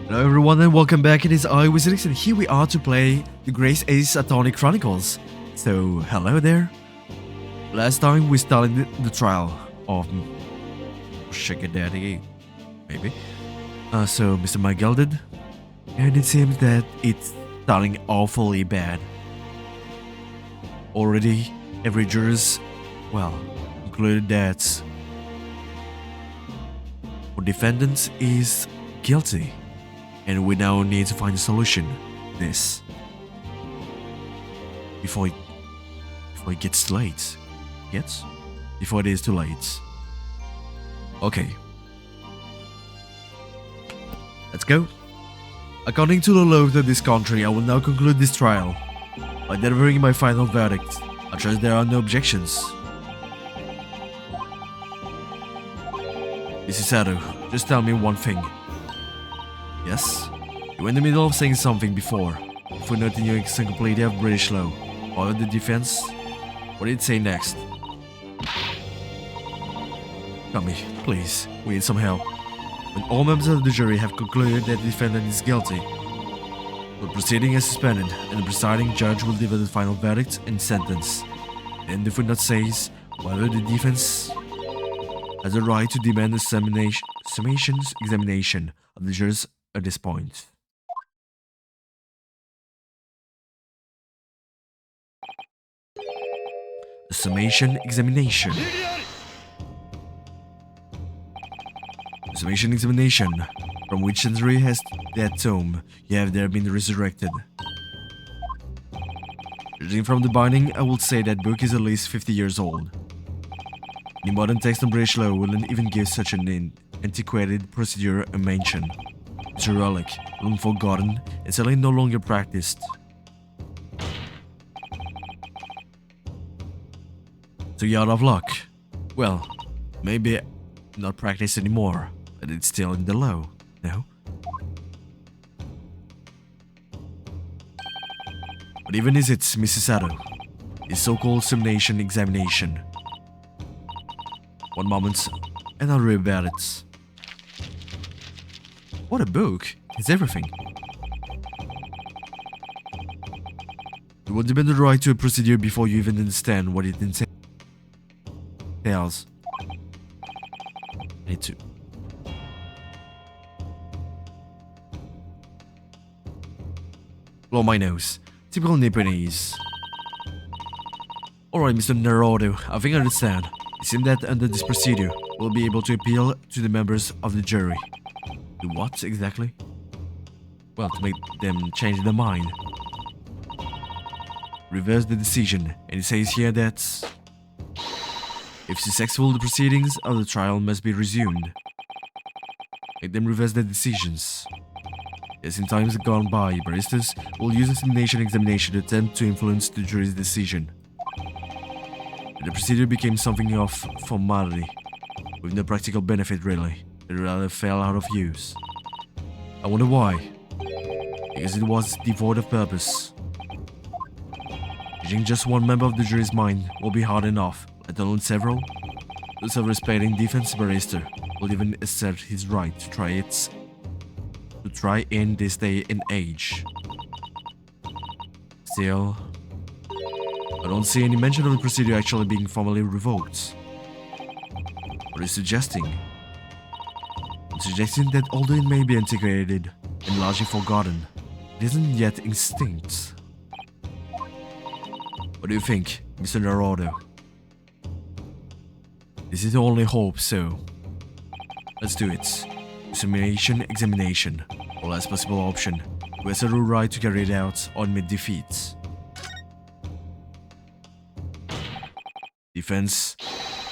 Hello everyone and welcome back, it is I, Wizardix, and here we are to play the Grace Ace Attorney Chronicles. So, hello there. Last time we started the trial of Sugar Daddy, maybe. So Mr. Mike did, and it seems that it's starting awfully bad. Already, every juror's, well, concluded that for defendants is guilty. And we now need to find a solution to this before it gets late. Yes? Before it is too late. Okay. Let's go. According to the laws of this country, I will now conclude this trial by delivering my final verdict. I trust there are no objections. Mrs. Sato, just tell me one thing. Yes? You were in the middle of saying something before. Footnote in your encyclopedia of British law. Follow the defense. What did it say next? Tell me, please. We need some help. When all members of the jury have concluded that the defendant is guilty, the proceeding is suspended and the presiding judge will deliver the final verdict and sentence. Then the footnote says whether the defense has a right to demand a summations examination of the jurors at this point. A summation examination. A summation examination. From which century has that tome you have there been resurrected? Judging from the binding, I would say that book is at least 50 years old. Any modern text on British law wouldn't even give such an antiquated procedure a mention. It's a relic, long forgotten, and certainly no longer practiced. So you're out of luck. Well, maybe not practiced anymore, but it's still in the law, no? What even is it, Mrs. Sato? This so-called summation examination. One moment, and I'll read about it. What a book! It's everything. You will demand the right to a procedure before you even understand what it entails. I need to. Blow my nose. Typical Nipponese. Alright, Mr. Naruto, I think I understand. It seems that under this procedure, we'll be able to appeal to the members of the jury. Do what exactly? Well, to make them change their mind. Reverse the decision, and it says here that if successful, the proceedings of the trial must be resumed. Make them reverse their decisions. As in times gone by, barristers will use a summation examination to attempt to influence the jury's decision. But the procedure became something of formality, with no practical benefit really. It rather fell out of use. I wonder why. Because it was devoid of purpose. Judging just one member of the jury's mind will be hard enough, let alone several. The self-respecting defense barrister will even assert his right to try in this day and age. Still, I don't see any mention of the procedure actually being formally revoked. What are you suggesting? I'm suggesting that although it may be antiquated and largely forgotten, it isn't yet extinct. What do you think, Mr. Naruto? This is the only hope, so let's do it. Summation examination, or last possible option, who has a right to carry it out or admit defeat. Defense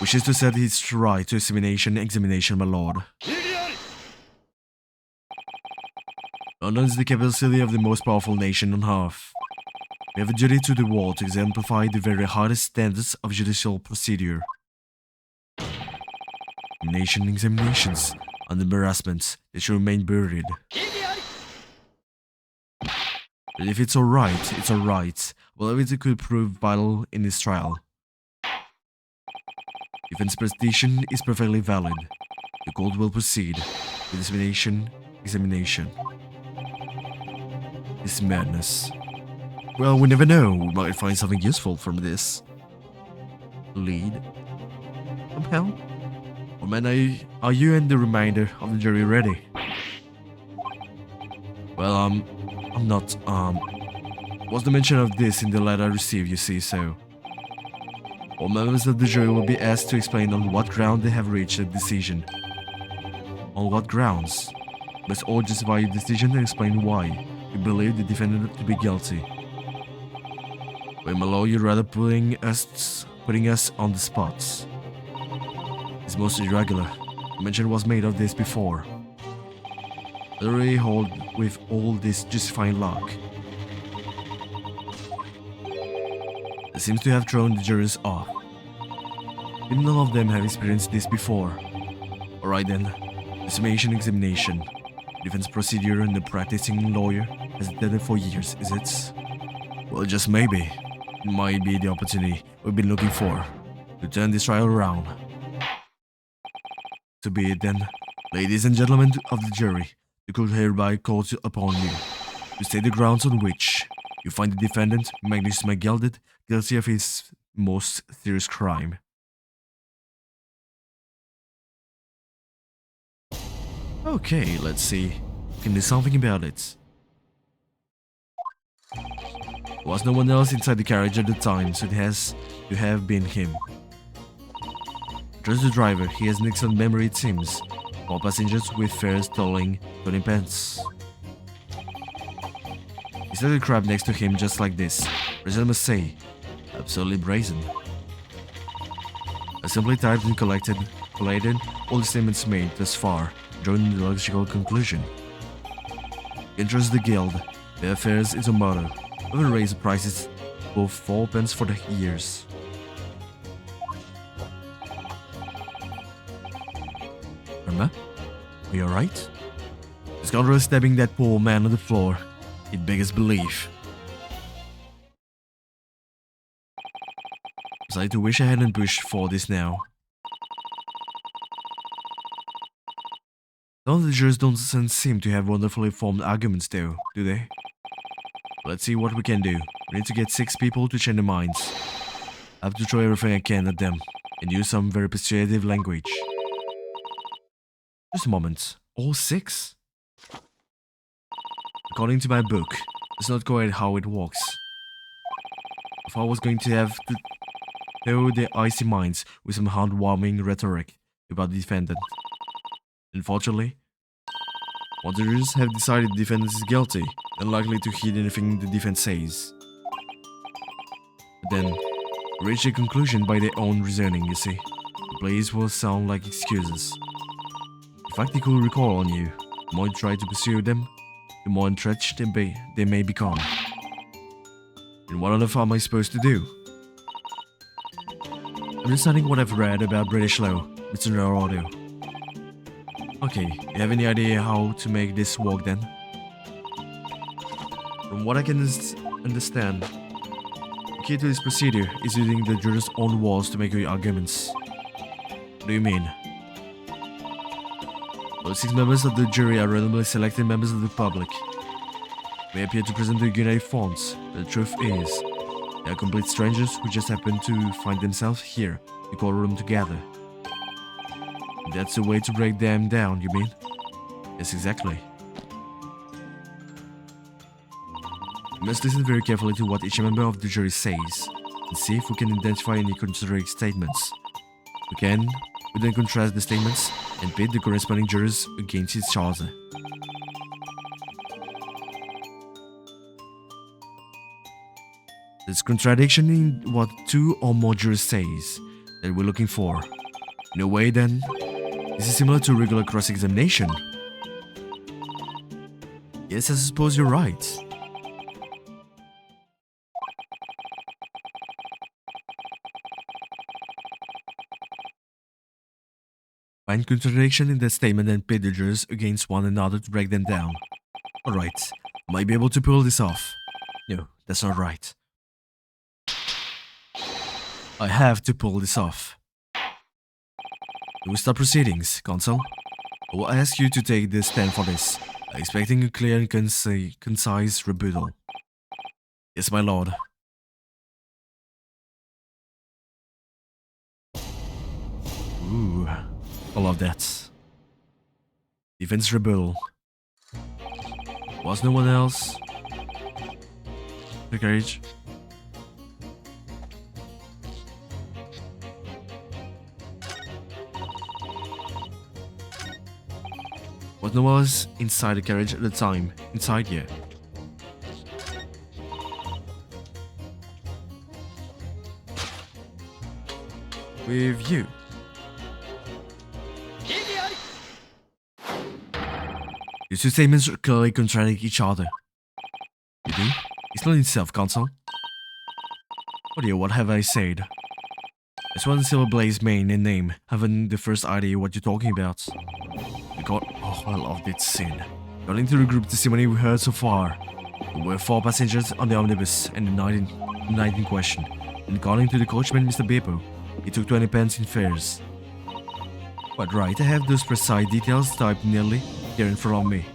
wishes to assert his right to a summation examination, my lord. London is the capital city of the most powerful nation on earth. We have a duty to the world to exemplify the very highest standards of judicial procedure. Examinations and embarrassments, they should remain buried. But if it's alright, it's alright. Well, it could prove vital in this trial. Defense petition is perfectly valid. The court will proceed with examination. This madness. Well, we never know. We might find something useful from this. Lead? Somehow? Or man, are you and the remainder of the jury ready? Well, I'm not, was the mention of this in the letter I received, you see, so. All members of the jury will be asked to explain on what ground they have reached a decision. On what grounds? Must all justify your decision and explain why you believe the defendant to be guilty. Wait, my lord, you're rather putting us on the spot. It's most irregular. Mention was made of this before. Literally hold with all this justifying luck. It seems to have thrown the jurors off. Even none of them have experienced this before. Alright then, dissemination examination. Defense procedure and the practicing lawyer has done it for years, is it? Well, just maybe. It might be the opportunity we've been looking for to turn this trial around. To be it then, ladies and gentlemen of the jury, the court hereby calls upon you to state the grounds on which you find the defendant, Magnus McGelded, guilty of his most serious crime. Okay, let's see. We can do something about it. There was no one else inside the carriage at the time, so it has to have been him. Trust the driver, he has an excellent memory it seems. All passengers with fares totaling 20 pence. He set the crab next to him just like this. Result must say, absolutely brazen. I simply typed and collated all the statements made thus far, drawing the logical conclusion. Interest the guild, their fares is a motto. We will raise the prices above 4 pence for the years. Remember? Are you alright? The scoundrel stabbing that poor man on the floor. It beggars belief. I was like to wish I hadn't pushed for this now. Some of the jurors don't seem to have wonderfully formed arguments though, do they? Let's see what we can do. We need to get 6 people to change their minds. I have to throw everything I can at them and use some very persuasive language. Just a moment. All 6? According to my book, it's not quite how it works. If I was going to have to throw their icy minds with some heartwarming rhetoric about the defendant. Unfortunately, all the jurors have decided the defendant is guilty, unlikely to heed anything the defense says. But then, reach a conclusion by their own reasoning, you see. The plays will sound like excuses. If I could recall on you, the more you try to pursue them, the more entrenched they may become. And what on earth am I supposed to do? Understanding what I've read about British law, Mr. Narado. Okay, you have any idea how to make this work then? From what I can understand, the key to this procedure is using the jurors' own words to make your arguments. What do you mean? Well, 6 members of the jury are randomly selected members of the public. They appear to present the united fronts, but the truth is, they are complete strangers who just happen to find themselves here, in the courtroom together. That's the way to break them down, you mean? Yes, exactly. We must listen very carefully to what each member of the jury says, and see if we can identify any contrary statements. We then contrast the statements and pit the corresponding jurors against each other. There's contradiction in what 2 or more jurors says that we're looking for. In a way then, this is similar to regular cross-examination. Yes, I suppose you're right. Find contradiction in the statement and pit the jurors against one another to break them down. Alright, I might be able to pull this off. No, that's not right. I have to pull this off. Do we start proceedings, Consul? I will ask you to take the stand for this, expecting a clear and concise rebuttal. Yes, my lord. Ooh, I love that. Defense rebuttal. Was no one else? The carriage. Was no one else inside the carriage at the time? Inside here. With you. These two statements clearly contradict each other. You do? Explain yourself, Consul. Oh dear, what have I said? As one Silverblaze main and name, haven't the first idea what you're talking about. Oh, I love this scene. According to the group testimony we heard so far, there were 4 passengers on the omnibus and the night in question. And according to the coachman, Mr. Beppo, he took 20 pence in fares. Quite right, I have those precise details typed nearly here in front of me.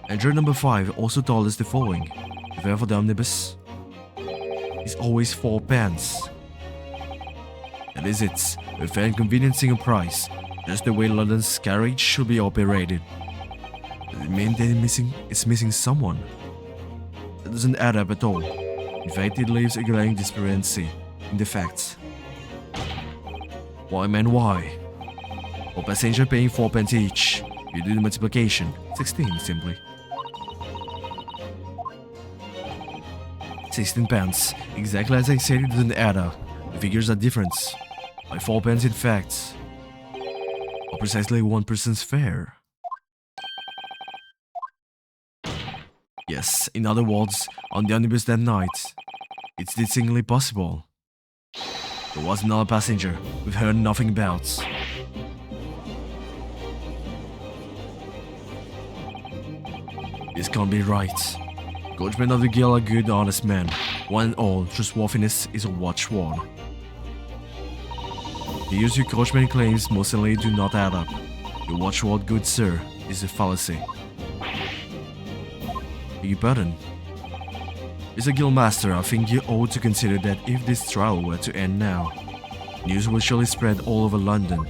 And juror number 5 also told us the following. The fare for the omnibus is always 4 pence. That is it, a fair and convenient single price, just the way London's carriage should be operated. Does it mean that it's missing someone? That doesn't add up at all. In fact, it leaves a glaring discrepancy in the facts. Why, man, why? For passenger paying 4 pence each, you do the multiplication, 16 simply. 16 pence, exactly as I said, it doesn't add up. The figures are different. By 4 pence in fact. Or precisely 1 person's fare. Yes, in other words, on the omnibus that night, it's distinctly possible. There was another passenger we've heard nothing about. This can't be right. Coachmen of the guild are good, honest men. One and all, trustworthiness is a watchword. The use your coachman claims mostly do not add up. Your watchword, good sir, is a fallacy. Beg your pardon? Mr. Guildmaster, I think you ought to consider that if this trial were to end now, news will surely spread all over London.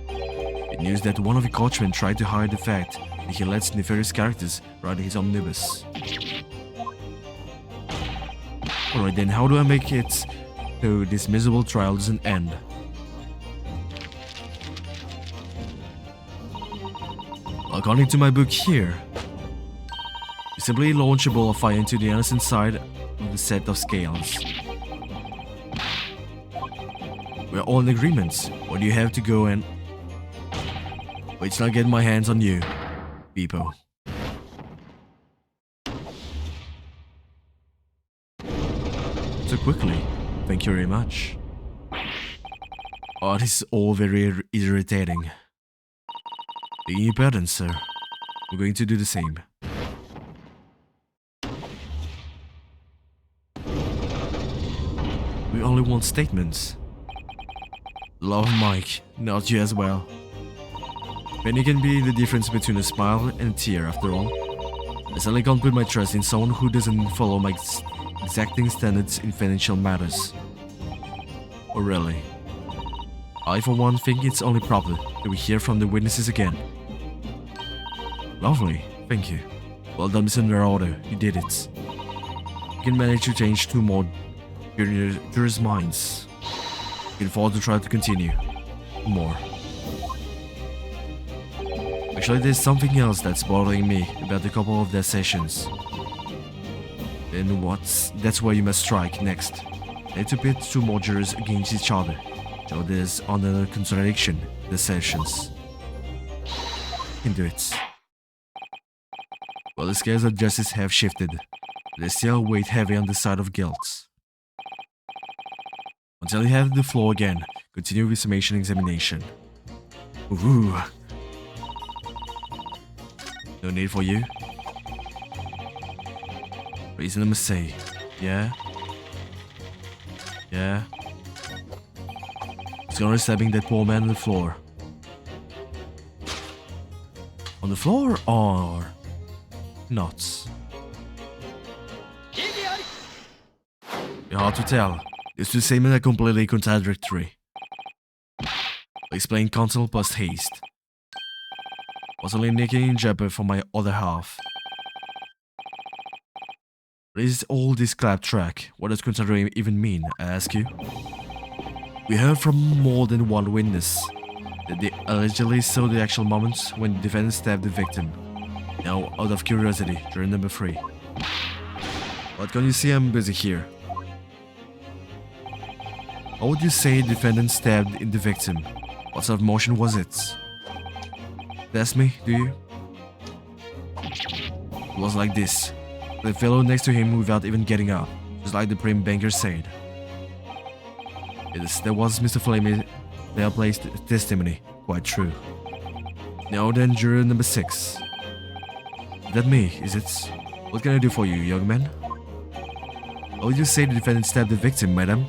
The news that one of the coachmen tried to hide the fact that he lets nefarious characters ride his omnibus. Alright then, how do I make it so this miserable trial doesn't end? According to my book here, you simply launch a ball of fire into the innocent side of the set of scales. We're all in agreement. What do you have to go and... Wait till I get my hands on you, Beppo. So quickly. Thank you very much. Oh, this is all very irritating. Begging your pardon, sir. I'm going to do the same. We only want statements. Love Mike, not you as well. Penny can be the difference between a smile and a tear, after all. I certainly can't put my trust in someone who doesn't follow my exacting standards in financial matters. Oh, really? I, for one, think it's only proper that we hear from the witnesses again. Lovely, thank you. Well done, Mr. Marauder, you did it. You can manage to change 2 more jurors' minds. You can afford to try to continue. More. Actually, there's something else that's bothering me about a couple of their sessions. Then that's where you must strike next. Need to pit 2 more jurors against each other. So there's another contradiction in the sessions. You can do it. Well, the scales of justice have shifted. They still weigh heavy on the side of guilt. Until you have the floor again, continue with summation examination. Ooh. No need for you. Reason I must say. Yeah? Yeah? He's gonna stabbing that poor man on the floor. On the floor or not? It's hard to tell. These two statements are completely contradictory. Explain counsel post haste. Was only nicking jabber for my other half. What is all this claptrap? What does considering even mean, I ask you? We heard from more than one witness that they allegedly saw the actual moments when the defendant stabbed the victim. Now, out of curiosity, jury number 3. What can you see? I'm busy here. How would you say the defendant stabbed in the victim? What sort of motion was it? That's me, do you? It was like this. The fellow next to him without even getting up, just like the prim banker said. Yes, that was Mr. Flamey's well-placed testimony. Quite true. Now then, juror number 6. Is that me, is it? What can I do for you, young man? How would you say the defendant stabbed the victim, madam?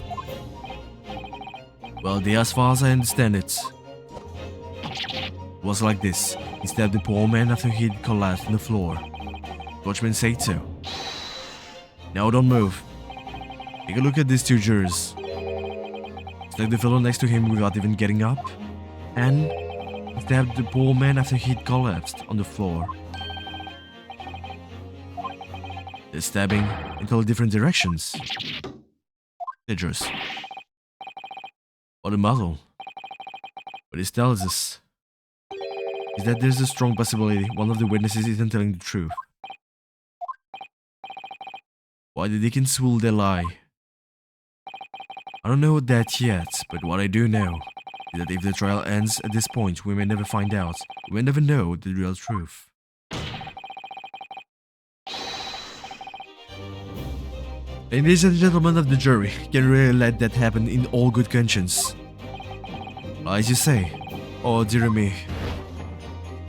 Well, as far as I understand it, was like this. He stabbed the poor man after he'd collapsed on the floor. Watchmen say so. Now don't move. Take a look at these two jurors. Stabbed the fellow next to him without even getting up. And he stabbed the poor man after he'd collapsed on the floor. They're stabbing in totally different directions. Dangerous. What a muzzle. What this tells us is that there's a strong possibility one of the witnesses isn't telling the truth. Why the dickens will they lie? I don't know that yet, but what I do know is that if the trial ends at this point, we may never find out. We may never know the real truth. Ladies and gentlemen of the jury, can really let that happen in all good conscience? As you say, oh dear me.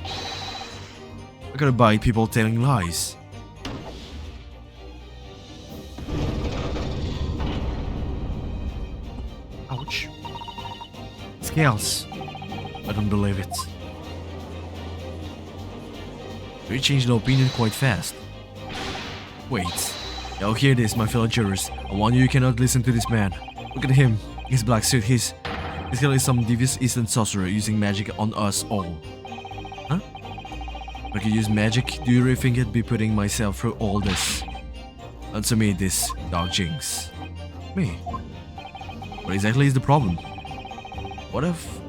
I gotta bite people telling lies. Ouch. Scales. I don't believe it. We changed the opinion quite fast. Wait. Now hear this, my fellow jurors. I warn you cannot listen to this man. Look at him. His black suit, he's clearly some devious Eastern sorcerer using magic on us all. Huh? If I could use magic, do you really think I'd be putting myself through all this? Answer me this, Dark Jinx. Me? What exactly is the problem? What if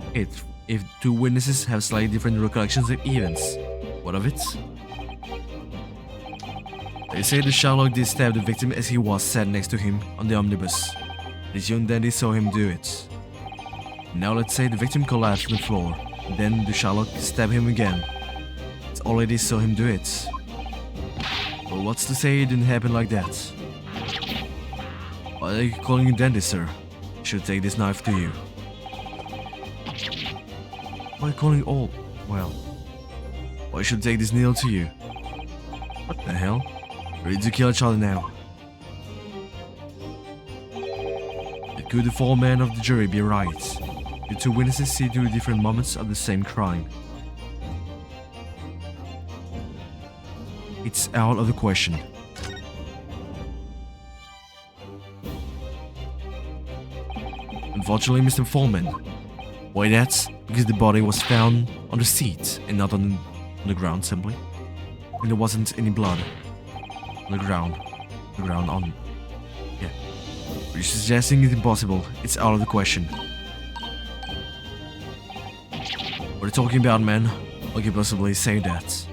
two witnesses have slightly different recollections of events? What of it? They say the Sherlock did stab the victim as he was sat next to him on the omnibus. This young dandy saw him do it. Now let's say the victim collapsed on the floor, then the Sherlock stabbed him again. It's already saw him do it. Well, what's to say it didn't happen like that? Why are you calling you dandy, sir? You should take this knife to you. Why are you calling all? Well, why should take this nail to you? What the hell? Ready to kill each other now. It could the foreman of the jury be right? The two witnesses see two different moments of the same crime. It's out of the question. Unfortunately, Mr. Foreman. Why that's because the body was found on the seat and not on the ground simply. And there wasn't any blood. On the ground. Yeah. But you're suggesting it's impossible. It's out of the question. What are you talking about, man? How can you possibly say that?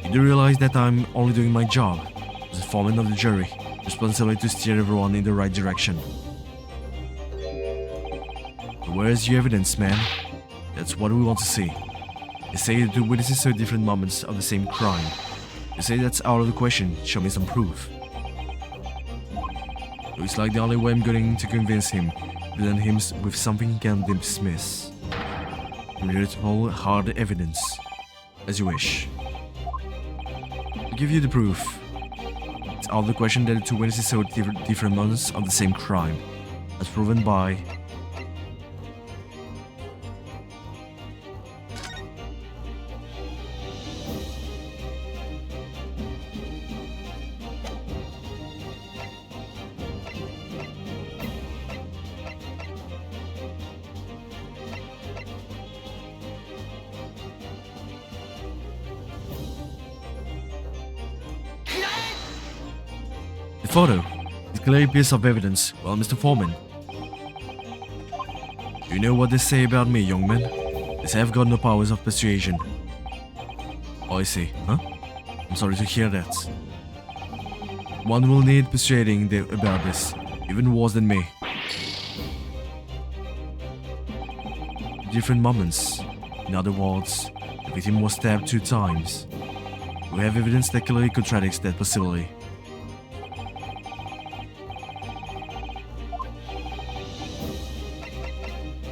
You do realize that I'm only doing my job as a foreman of the jury, responsible to steer everyone in the right direction. But where's your evidence, man? That's what we want to see. You say the two witnesses saw different moments of the same crime. You say that's out of the question. Show me some proof. Looks like the only way I'm going to convince him is present him with something he can dismiss. Irrefutable hard evidence. As you wish. I'll give you the proof. It's out of the question that the two witnesses saw different moments of the same crime, as proven by photo. It's a clear piece of evidence. Well, Mr. Foreman. Do you know what they say about me, young man? They say I've got no powers of persuasion. Oh, I see. Huh? I'm sorry to hear that. One will need persuading about this. Even worse than me. Different moments. In other words, the victim was stabbed 2 times. We have evidence that clearly contradicts that possibility.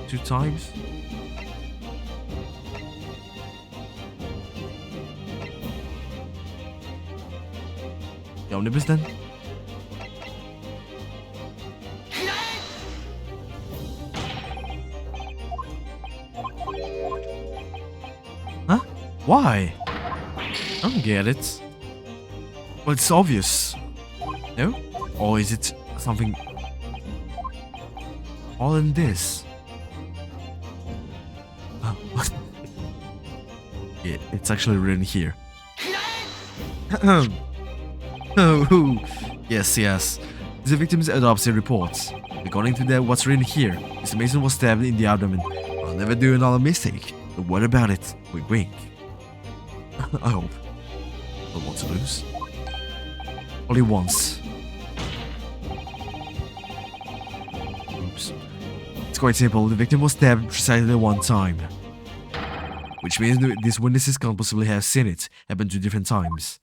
Two times? The omnibus then? Huh? Why? I don't get it. Well, it's obvious. No? Or is it something all in this? Yeah, it's actually written here. Oh, yes. The victim's autopsy reports. According to that, what's written here, Mr. Mason was stabbed in the abdomen. I'll never do another mistake. But what about it? Wink, wink. I hope. Don't want to lose. Only once. Oops. It's quite simple. The victim was stabbed precisely 1 time. Which means these witnesses can't possibly have seen it happen 2 different times.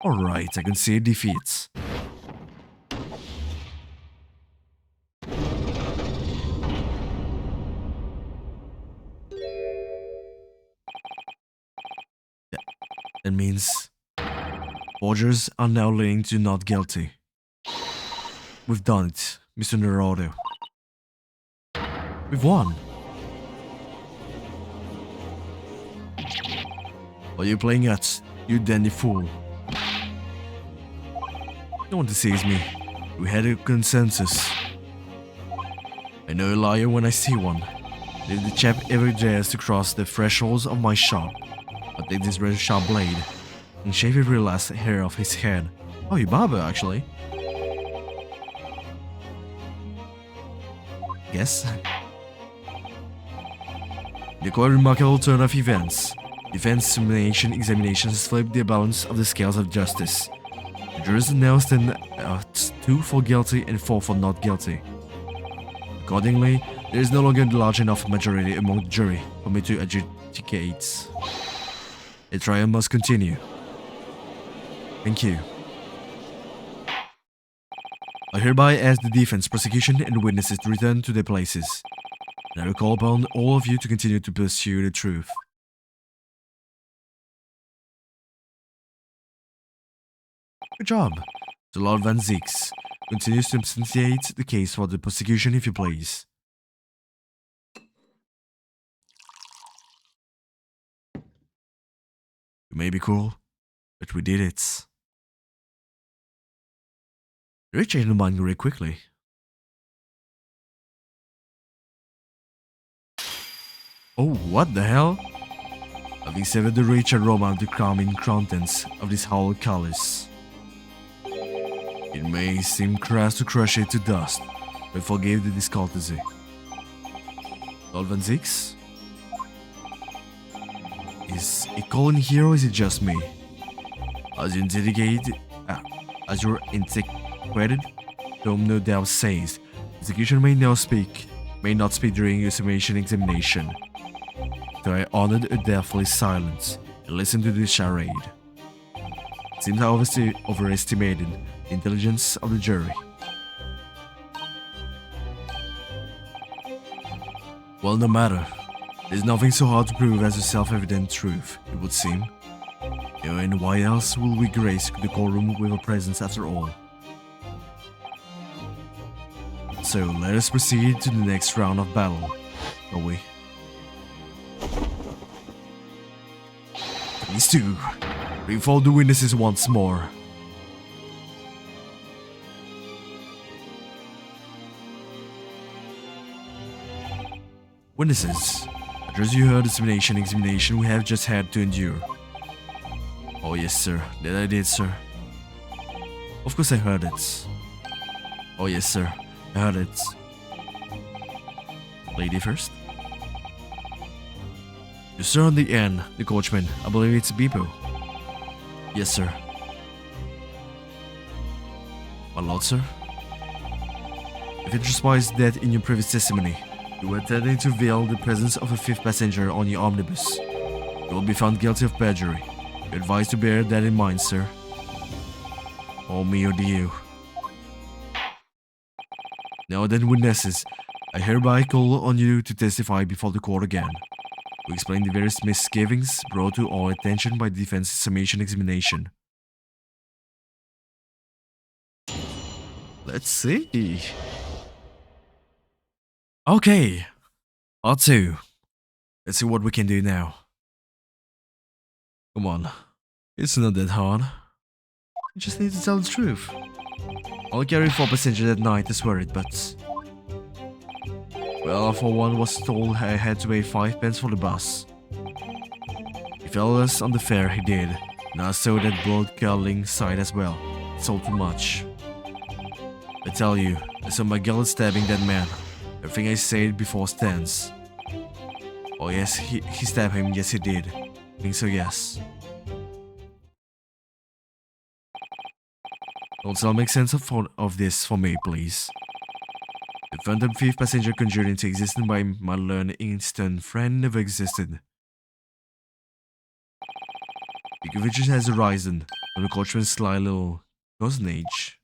Alright, I can see defeats. That means forgers are now leaning to not guilty. We've done it, Mr. Naruto. We've won. What are you playing at, you dandy fool? No one deceives me. We had a consensus. I know a liar when I see one. If the chap ever dares to cross the thresholds of my shop, I'll take this razor sharp blade and shave every last hair off his head. Oh, you barber, actually. Yes. The quite remarkable turn of events. Defense examinations flipped the balance of the scales of justice. The jurors now stand at 2 for guilty and 4 for not guilty. Accordingly, there is no longer a large enough majority among the jury for me to adjudicate. The trial must continue. Thank you. I hereby ask the defense, prosecution, and witnesses to return to their places. And I will call upon all of you to continue to pursue the truth. Good job. The Lord Van Zix continues to substantiate the case for the prosecution, if you please. You may be cool, but we did it. You changed the mind very quickly. Oh, what the hell? Having severed the rich aroma of the calming contents of this whole chalice. It may seem crass to crush it to dust, but forgive the discourtesy. Lord Van Zix? Is it calling here or is it just me? As your antiquated dome no doubt says, the executioner may not speak during your examination. So I honored a deathly silence and listened to this charade. It seems I obviously overestimated the intelligence of the jury. Well, no matter. There's nothing so hard to prove as a self-evident truth, it would seem. And why else will we grace the courtroom with our presence after all? So let us proceed to the next round of battle, shall we? These two, refold the witnesses once more. Witnesses, as you heard the examination we have just had to endure. Oh yes, sir. That I did, sir. Of course I heard it. Oh yes, sir. I heard it. Lady first. You sir on the end, the coachman. I believe it's Bipo. Yes, sir. My lord, sir. If it transpires that in your previous testimony, you were intending to veil the presence of a fifth passenger on your omnibus, you will be found guilty of perjury. You're advised to bear that in mind, sir. Oh me or do you? Now then, witnesses, I hereby call on you to testify before the court again. To explain the various misgivings brought to our attention by the defense's summation examination. Let's see. Okay, part 2. Let's see what we can do now. Come on, it's not that hard. You just need to tell the truth. I'll carry 4 passengers that night as worried, but... Well, for one was told I had to pay 5 pence for the bus. He fell us on the fare, he did, and I saw that blood-curdling sight as well. It's all too much. I tell you, I saw my gullet stabbing that man. Everything I said before stands. Oh yes, he stabbed him, yes he did. I think so, yes. Also make sense of this for me, please. The phantom fifth passenger conjured into existence by my learned instant friend never existed. The conviction has arisen from the coachman's sly little cozenage.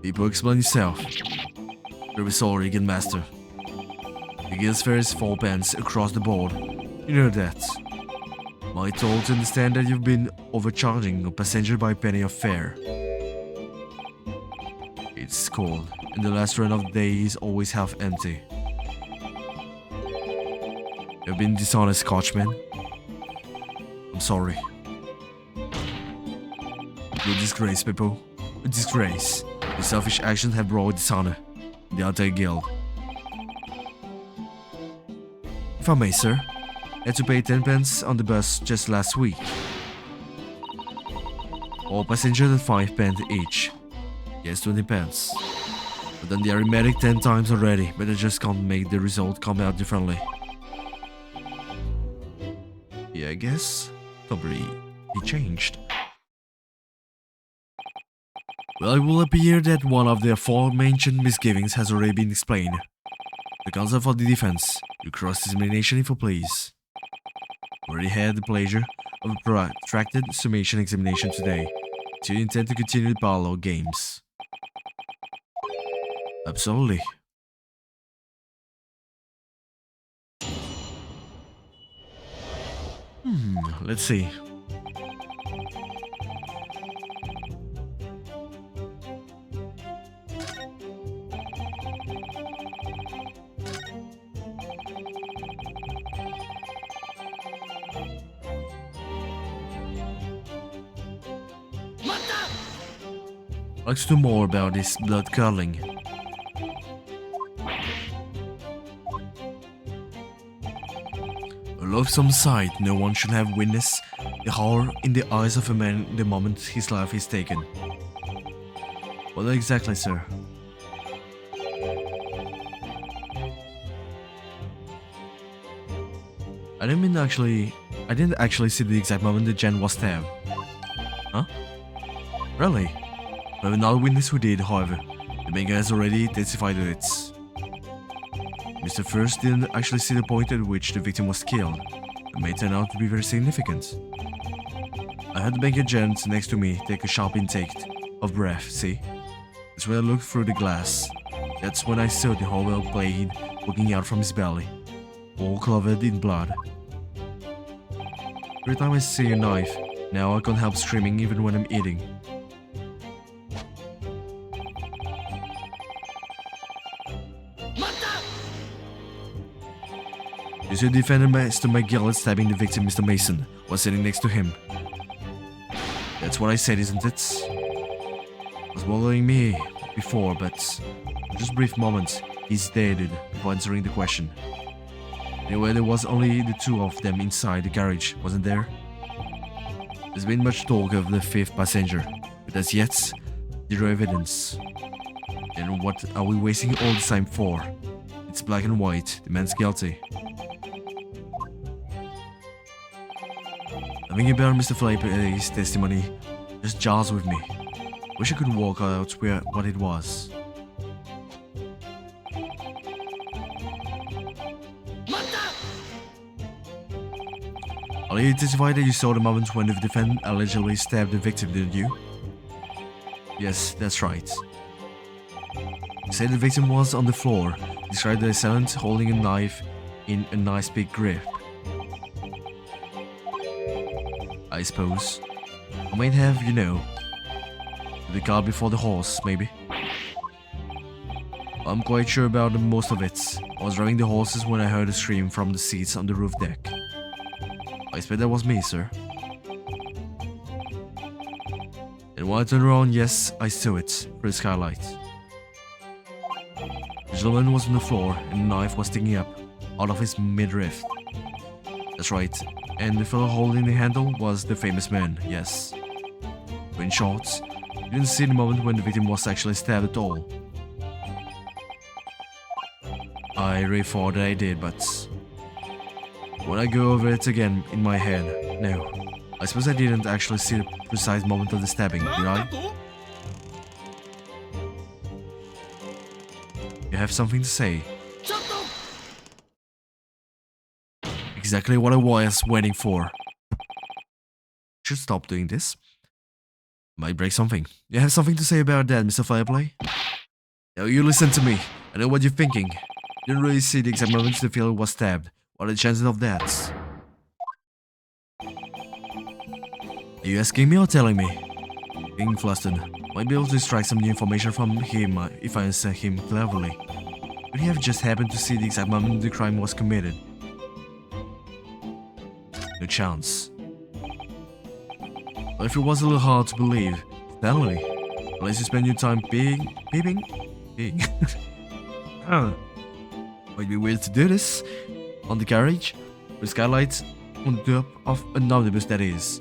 People explain yourself. Very sorry, again, master. The guild's fare is 4 pence across the board. You know that. Am I told to understand that you've been overcharging a passenger by a penny of fare? It's cold, and the last run of the day is always half empty. You've been dishonest, coachman. I'm sorry. You're a disgrace, people. A disgrace. Your selfish actions have brought dishonor in the entire guild. If I may, sir, I had to pay 10 pence on the bus just last week. All passengers at 5 pence each. Yes, 20 pence. I've done the arithmetic 10 times already, but I just can't make the result come out differently. Yeah, I guess. Probably he changed. Well, it will appear that one of the aforementioned misgivings has already been explained. The counsel for the defense, you cross-examination if you please. Already had the pleasure of a protracted summation examination today. Do you intend to continue the parallel games? Absolutely. Let's see. Let's do more about this blood curdling. A loathsome sight, no one should have witnessed the horror in the eyes of a man the moment his life is taken. What exactly, sir? I didn't actually see the exact moment the Jen was stabbed. Huh? Really? We have another witness who did, however. The banker has already testified to it. Mr. First didn't actually see the point at which the victim was killed. It may turn out to be very significant. I heard the banker gent next to me take a sharp intake of breath, see? That's when I looked through the glass. That's when I saw the horrible blade poking out from his belly, all covered in blood. Every time I see a knife, now I can't help screaming even when I'm eating. You see the defender Mr. McGill stabbing the victim Mr. Mason was sitting next to him. That's what I said, isn't it? It was bothering me before, but for just brief moments, he stated before answering the question. Anyway, there was only the two of them inside the garage, wasn't there? There's been much talk of the fifth passenger, but as yet, zero evidence. Then what are we wasting all this time for? It's black and white, the man's guilty. Nothing about Mr. Flay's testimony just jars with me. Wish I could walk out what it was. You testified that you saw the moment when the defendant allegedly stabbed the victim, didn't you? Yes, that's right. You said the victim was on the floor, described the assailant holding a knife in a nice big grip. I suppose. I might have, you know, the cart before the horse, maybe. I'm quite sure about most of it. I was driving the horses when I heard a scream from the seats on the roof deck. I expect that was me, sir. And when I turned around, yes, I saw it through the skylight. The gentleman was on the floor and the knife was sticking up out of his midriff. That's right, and the fellow holding the handle was the famous man, yes. But in short, you didn't see the moment when the victim was actually stabbed at all. I really thought that I did, but when I go over it again in my head, no. I suppose I didn't actually see the precise moment of the stabbing, did I? You have something to say? Exactly what I was waiting for. Should stop doing this. Might break something. You have something to say about that, Mr. Fireplay? Now you listen to me. I know what you're thinking. You didn't really see the exact moment the fellow was stabbed. What are the chances of that? Are you asking me or telling me? Being flustered. Might be able to extract some new information from him if I answer him cleverly. Could he have just happened to see the exact moment the crime was committed? No chance. But if it was a little hard to believe, tell me. Unless you spend your time peeing. Might be weird to do this. On the carriage, with skylights on the top of an omnibus, that is.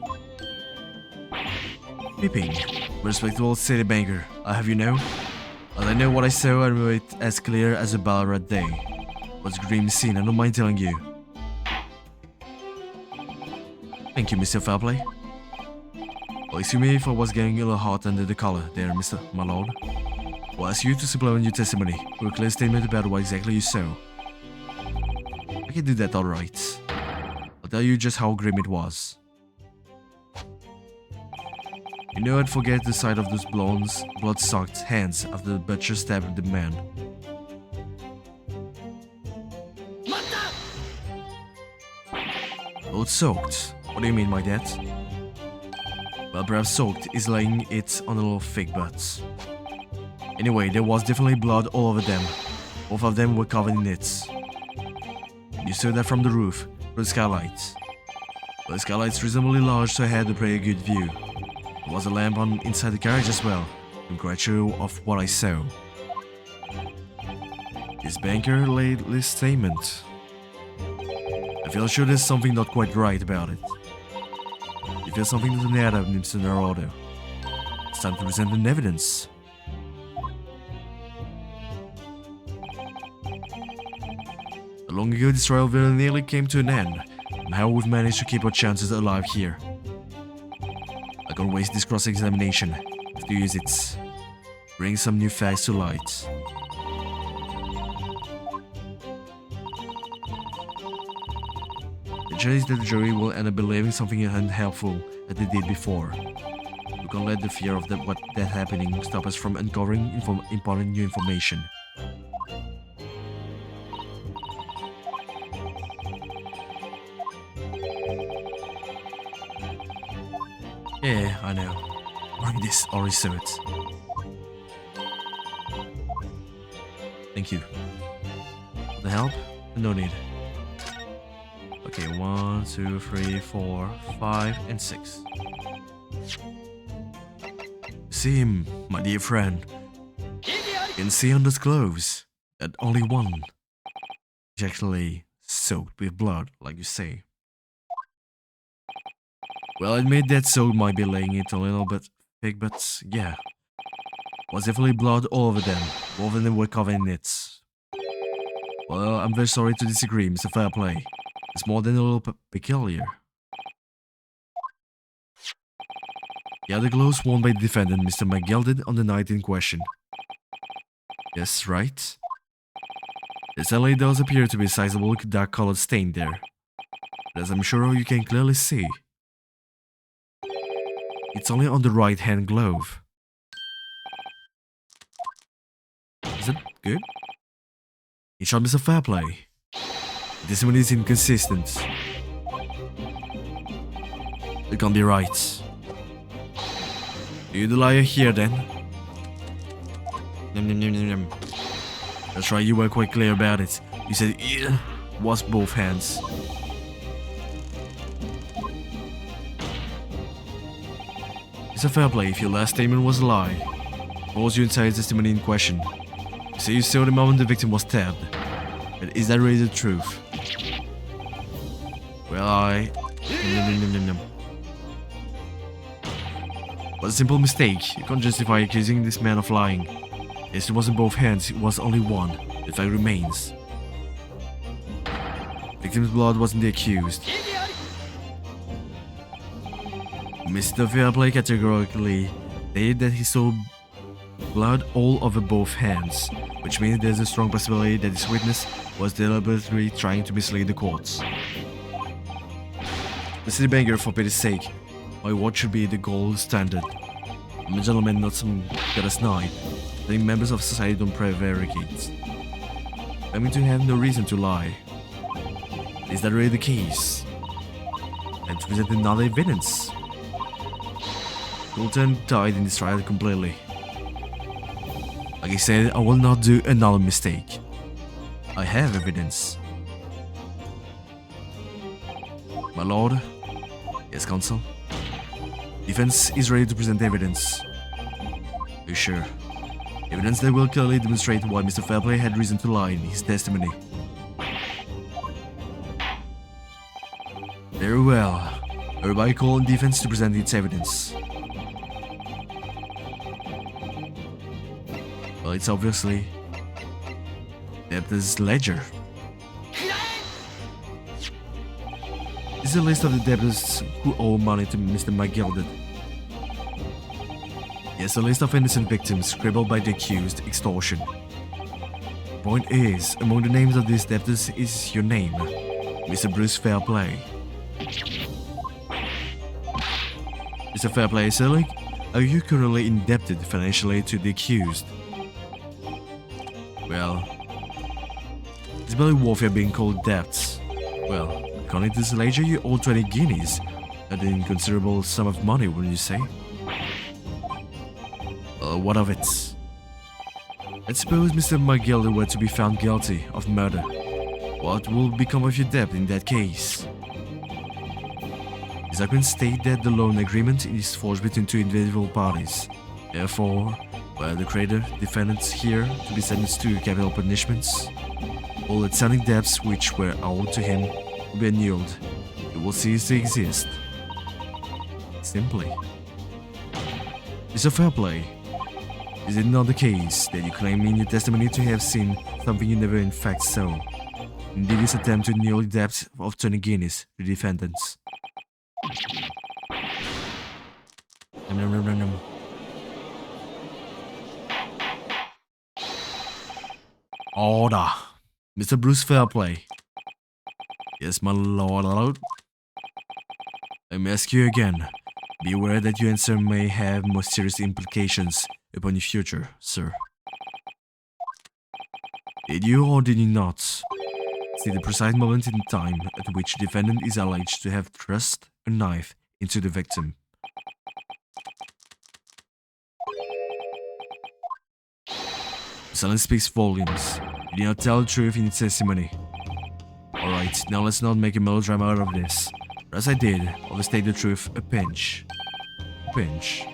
Peeping. Respectable city banker, I have you know. As I know what I saw, I remember it as clear as a Ballarat day. What's a grim scene, I don't mind telling you. Thank you, Mr. Fairplay. Well, excuse me if I was getting a little hot under the collar there, my lord. I'll ask you to supplement your testimony with a clear statement about what exactly you saw. I can do that alright. I'll tell you just how grim it was. You know I'd forget the sight of those blood-soaked hands after the butcher stabbed the man. Blood-soaked? What do you mean by that? Well, perhaps soaked is laying it on a little thick butt. Anyway, there was definitely blood all over them. Both of them were covered in it. You saw that from the roof, through the skylight. Well, the skylight's reasonably large, so I had a pretty good view. There was a lamp on inside the carriage as well. I'm quite sure of what I saw. This banker laid this statement. I feel sure there's something not quite right about it. You feel something doesn't add up, Mr. Naruto. It's time to present an evidence. Long ago, this trial very nearly came to an end, and how we've managed to keep our chances alive here. I can't waste this cross-examination. I have to use it. Bring some new facts to light. The chance is that the jury will end up believing something unhelpful that they did before. We can't let the fear of what that happening stop us from uncovering important new information. Yeah, I know. Bring this or receive it. Thank you. For the help? No need. Okay, 1, 2, 3, 4, 5, and 6. See him, my dear friend. You can see on those clothes that only one is actually soaked with blood, like you say. Well, I admit that soak might be laying it a little bit thick, but yeah. Was definitely blood all over them, more than they were covered in it. Well, I'm very sorry to disagree, Mr. Fairplay. It's more than a little peculiar. Yeah, the gloves worn by the defendant, Mr. McGelded, on the night in question. Yes, right? There certainly does appear to be a sizable dark-colored stain there. But as I'm sure you can clearly see, it's only on the right-hand glove. Is it good? In short, Mr. Fairplay, the testimony is inconsistent. It can't be right. You the liar here then? That's right, you were quite clear about it. You said yeah, was both hands. It's a fair play if your last statement was a lie. What was your entire testimony in question? You say you saw the moment the victim was stabbed. But is that really the truth? Well, was a simple mistake. You can't justify accusing this man of lying. Yes, it wasn't both hands, it was only one. The fact remains. Victim's blood wasn't the accused. Mr. Fairplay categorically stated that he saw blood all over both hands, which means there's a strong possibility that this witness was deliberately trying to mislead the courts. The city banker, for pity's sake, my what should be the gold standard. I'm a gentleman, not some goddess knight. The members of society don't prevaricate. I mean to have no reason to lie. Is that really the case? And to present another evidence. Colton died in this trial completely. Like I said, I will not do another mistake. I have evidence. My lord. Yes, counsel. Defense is ready to present evidence. Are you sure? Evidence that will clearly demonstrate why Mr. Fairplay had reason to lie in his testimony. Very well. I hereby call on defense to present its evidence. Well, it's obviously debtor's ledger. This is a list of the debtors who owe money to Mr. McGelded. Yes, a list of innocent victims scribbled by the accused extortion. Point is, among the names of these debtors is your name, Mr. Bruce Fairplay. Mr. Fairplay, sir, are you currently indebted financially to the accused? Well, it's barely worth it being called debts. Well, according to this ledger, you owe 20 guineas, an inconsiderable sum of money, wouldn't you say? What of it? Let's suppose Mr. McGelded were to be found guilty of murder. What will become of your debt in that case? His argument state that the loan agreement is forged between two individual parties. Therefore, were the creditor defendants here to be sentenced to capital punishments, all outstanding debts which were owed to him will be annulled. It will cease to exist. Simply. Mr. Fairplay, is it not the case that you claim in your testimony to have seen something you never in fact saw? Indeed, this attempt to annul the debt of 20 guineas to the defendants. Order. Mr. Bruce Fairplay. Yes, my lord. Let me ask you again. Be aware that your answer may have more serious implications upon your future, sir. Did you or did you not see the precise moment in time at which the defendant is alleged to have thrust a knife into the victim? Silence speaks volumes. You did not tell the truth in its testimony. Alright, now let's not make a melodrama out of this. But as I did, I'll state the truth a pinch. A pinch.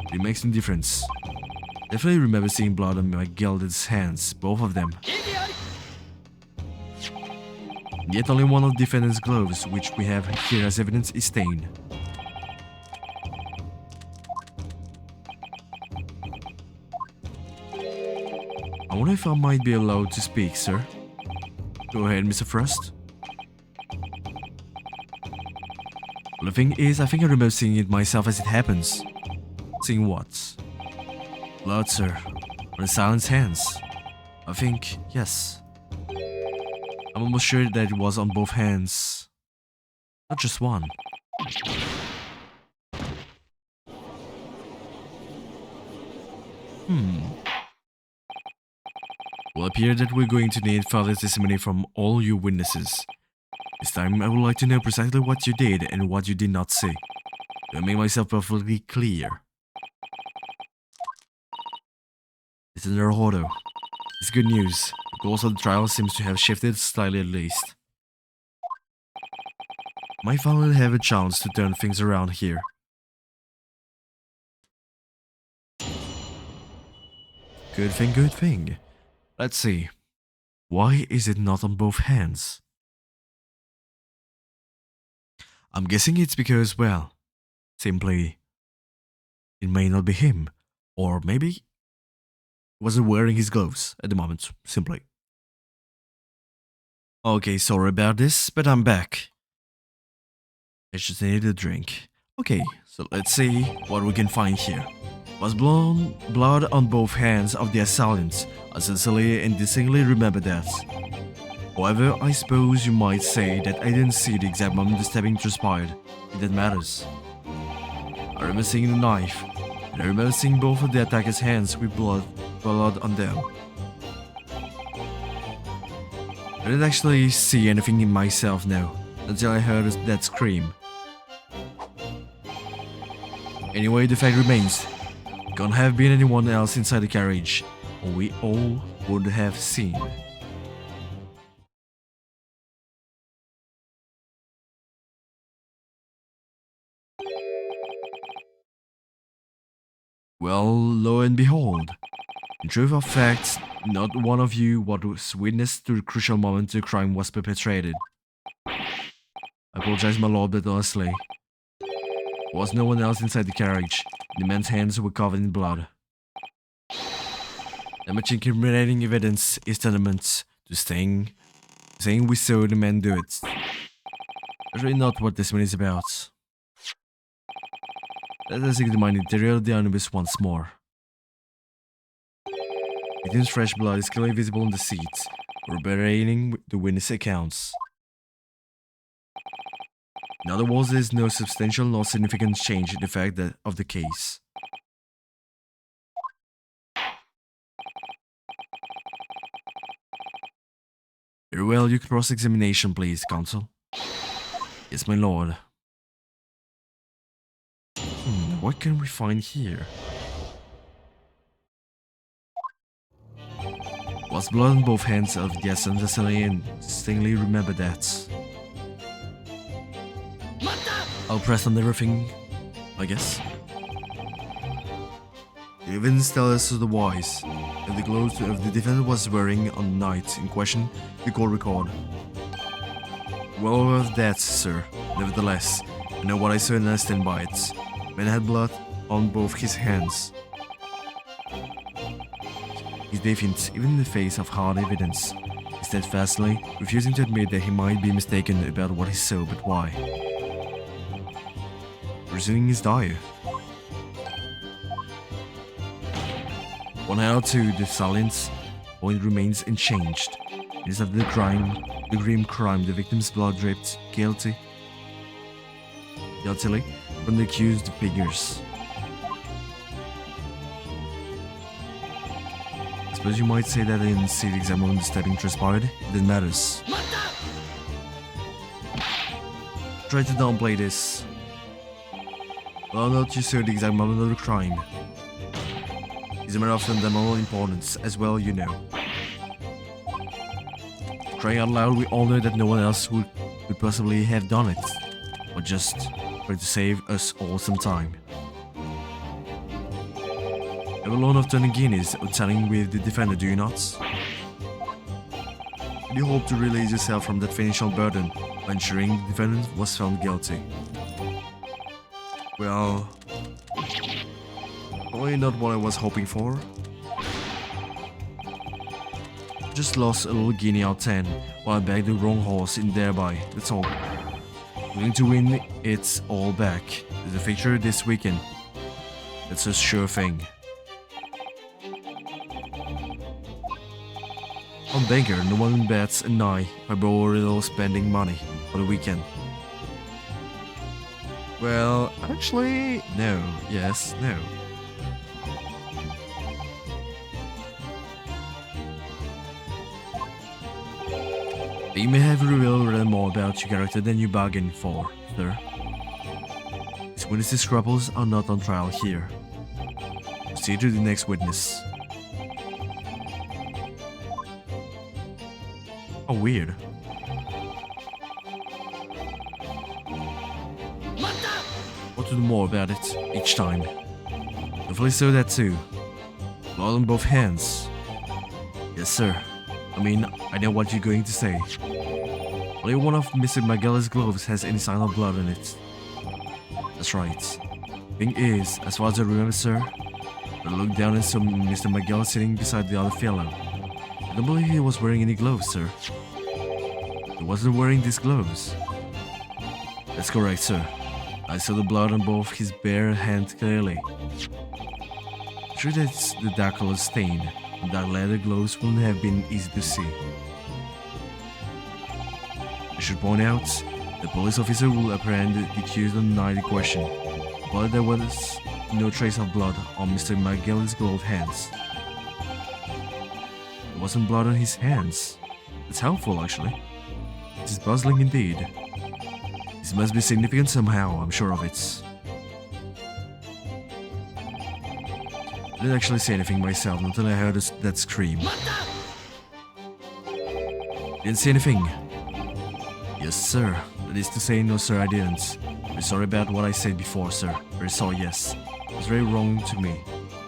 But it makes no difference. Definitely remember seeing blood on McGelded's hands, both of them. Yet only one of the defendant's gloves, which we have here as evidence, is stained. I wonder if I might be allowed to speak, sir. Go ahead, Mr. Frost. Well, the thing is, I think I remember seeing it myself as it happens. Seeing what? Blood, sir. On the silent's hands. I think, yes. I'm almost sure that it was on both hands. Not just one. Well, it appears that we're going to need further testimony from all you witnesses. This time, I would like to know precisely what you did and what you did not say. To make myself perfectly clear. It's another order. It's good news. The course of the trial seems to have shifted slightly at least. Might finally have a chance to turn things around here. Good thing, good thing. Let's see. Why is it not on both hands? I'm guessing it's because, well, simply, it may not be him. Or maybe he wasn't wearing his gloves at the moment, simply. Okay, sorry about this, but I'm back. I just needed a drink. Okay, so let's see what we can find here. Was blood on both hands of the assailants. I sincerely and distinctly remember that. However, I suppose you might say that I didn't see the exact moment the stabbing transpired, if that matters. I remember seeing the knife, and I remember seeing both of the attacker's hands with blood on them. I didn't actually see anything in myself now, until I heard that scream. Anyway, the fact remains, there can't have been anyone else inside the carriage, or we all would have seen. Well, lo and behold, in truth of facts, not one of you was witness to the crucial moment the crime was perpetrated. I apologize, my lord, but honestly, there was no one else inside the carriage. The man's hands were covered in blood. That much incriminating evidence is tantamount to saying we saw the man do it. That's really not what this one is about. Let us examine the interior of the omnibus once more. Victim's fresh blood is clearly visible on the seat, corroborating the witness accounts. In other words, there is no substantial nor significant change in the fact of the case. Very well, your cross-examination, please, counsel. Yes, my lord. What can we find here? Was blood on both hands of the assassin, and distinctly remember that. I'll press on everything, I guess. The evidence tells us otherwise, that the clothes of the defendant was wearing on the night in question, the court record. Well aware of that, sir. Nevertheless, I know what I saw and I stand by it. The man had blood on both his hands. He's defiant, even in the face of hard evidence. He steadfastly, refusing to admit that he might be mistaken about what he saw, but why? Resuming his diary. One hour to the silence, point remains unchanged. It is of the grim crime, the victim's blood dripped guiltily from the accused figures. I suppose you might say that I didn't see the exact moment the stabbing transpired. It didn't matter. Try to downplay this. Well, not you saw the exact moment of the crime. It's a matter of fundamental importance, as well you know. Crying out loud, we all know that no one else could possibly have done it. Or just try to save us all some time. Have a loan of 20 guineas or telling with the defender, do you not? You hope to release yourself from that financial burden by ensuring the defendant was found guilty. Well, probably not what I was hoping for. Just lost a little guinea out 10 while I bagged the wrong horse in thereby, that's all. Willing to win it's all back. There's a fixture this weekend. That's a sure thing. On banker, no one bats an eye if I borrow a little spending money for the weekend. Well, actually, no, yes, no. You may have revealed a little more about your character than you bargained for, sir. His witness's scruples are not on trial here. Proceed to the next witness. Oh, weird. What to do more about it each time? Hopefully so that too. Blood on both hands. Yes, sir. I mean, I know what you're going to say. Only one of Mr. Magellan's gloves has any sign of blood on it. That's right. Thing is, as far as I remember, sir, I looked down and saw Mr. Magellan sitting beside the other fellow. I don't believe he was wearing any gloves, sir. He wasn't wearing these gloves. That's correct, sir. I saw the blood on both his bare hands clearly. True that it's the dark color stain, and that leather gloves wouldn't have been easy to see. I should point out, the police officer will apprehend the accused on the night in question, but there was no trace of blood on Mr. Magellan's gloved hands. There wasn't blood on his hands. It's helpful, actually. It is puzzling indeed. This must be significant somehow, I'm sure of it. I didn't actually say anything myself until I heard that scream. Didn't say anything. Yes, sir. That is to say, no, sir, I didn't. Very sorry about what I said before, sir. Very sorry, yes. It was very wrong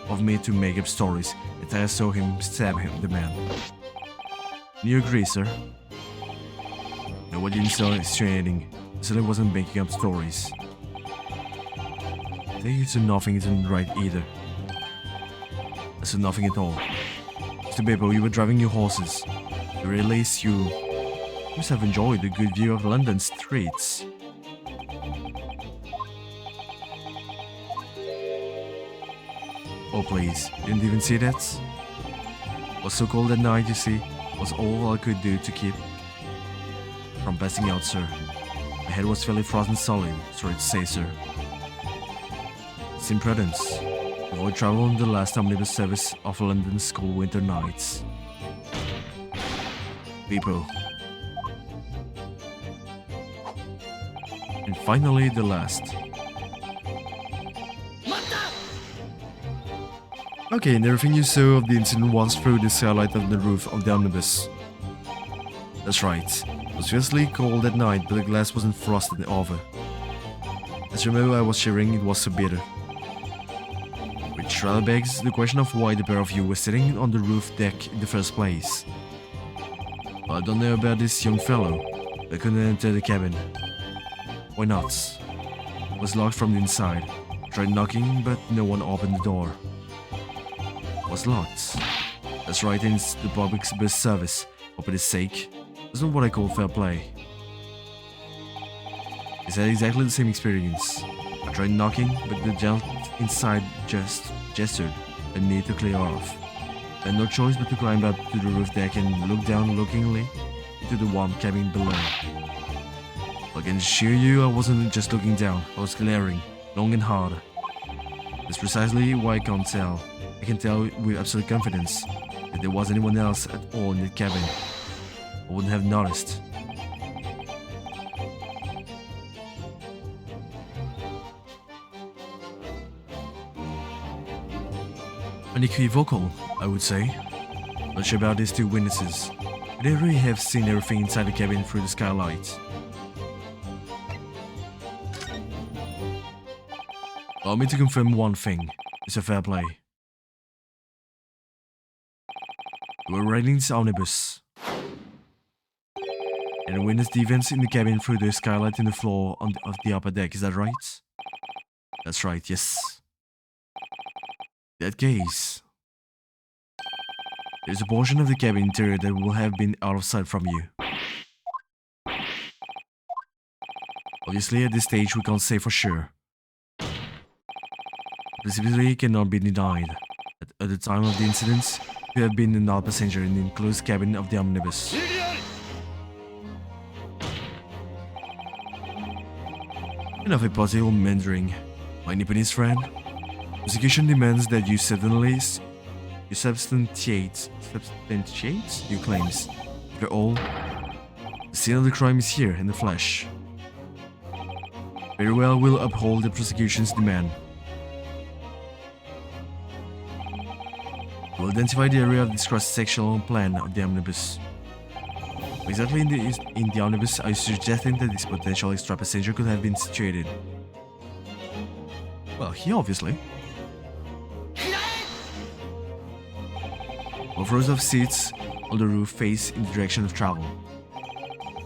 of me to make up stories that I saw him stab the man. Do you agree, sir? No, what you saw is insinuating. I certainly wasn't making up stories. I think you said nothing isn't right either. I said nothing at all. Mr. Beppo, you were driving your horses. At the very least, you must have enjoyed the good view of London's streets. Oh please, you didn't even see that? It was so cold that night, you see, was all I could do to keep from passing out, sir. My head was fairly frozen solid, sorry to say, sir. It's imprudence. Avoid travel on the last omnibus service of London's cold winter nights. Beppo. And finally, the last. Okay, and everything you saw of the incident was through the skylight of the roof of the omnibus. That's right. It was fiercely cold that night, but the glass wasn't frosted over. As you remember, I was shivering, it was so bitter. Which rather begs the question of why the pair of you were sitting on the roof deck in the first place. Well, I don't know about this young fellow. I couldn't enter the cabin. Why not? It was locked from the inside. I tried knocking, but no one opened the door. It was locked. That's right, and it's the public's best service. For pity's sake. That's not what I call fair play. It's had exactly the same experience. I tried knocking, but the gent inside just gestured and needed to clear off. I had no choice but to climb up to the roof deck and look down lookingly into the warm cabin below. I can assure you I wasn't just looking down, I was glaring, long and hard. That's precisely why I can tell with absolute confidence that there was anyone else at all in the cabin. I wouldn't have noticed. Unequivocal, I would say. Not sure about these two witnesses, but they really have seen everything inside the cabin through the skylight. Allow me to confirm one thing. It's a fair play. You were riding this omnibus. And witness the events in the cabin through the skylight in the floor of the upper deck, is that right? That's right, yes. In that case, there's a portion of the cabin interior that will have been out of sight from you. Obviously, at this stage, we can't say for sure. Possibility cannot be denied that at the time of the incident, you have been another passenger in the enclosed cabin of the omnibus. Enough of possible meandering, my Nipponese friend. Prosecution demands that you substantiate your claims. After all, the scene of the crime is here in the flesh. Very well, we'll uphold the prosecution's demand. We'll identify the area of this cross-sectional plan of the omnibus. Exactly in the omnibus are you suggesting that this potential extra passenger could have been situated? Well, here obviously. Both rows of seats on the roof face in the direction of travel,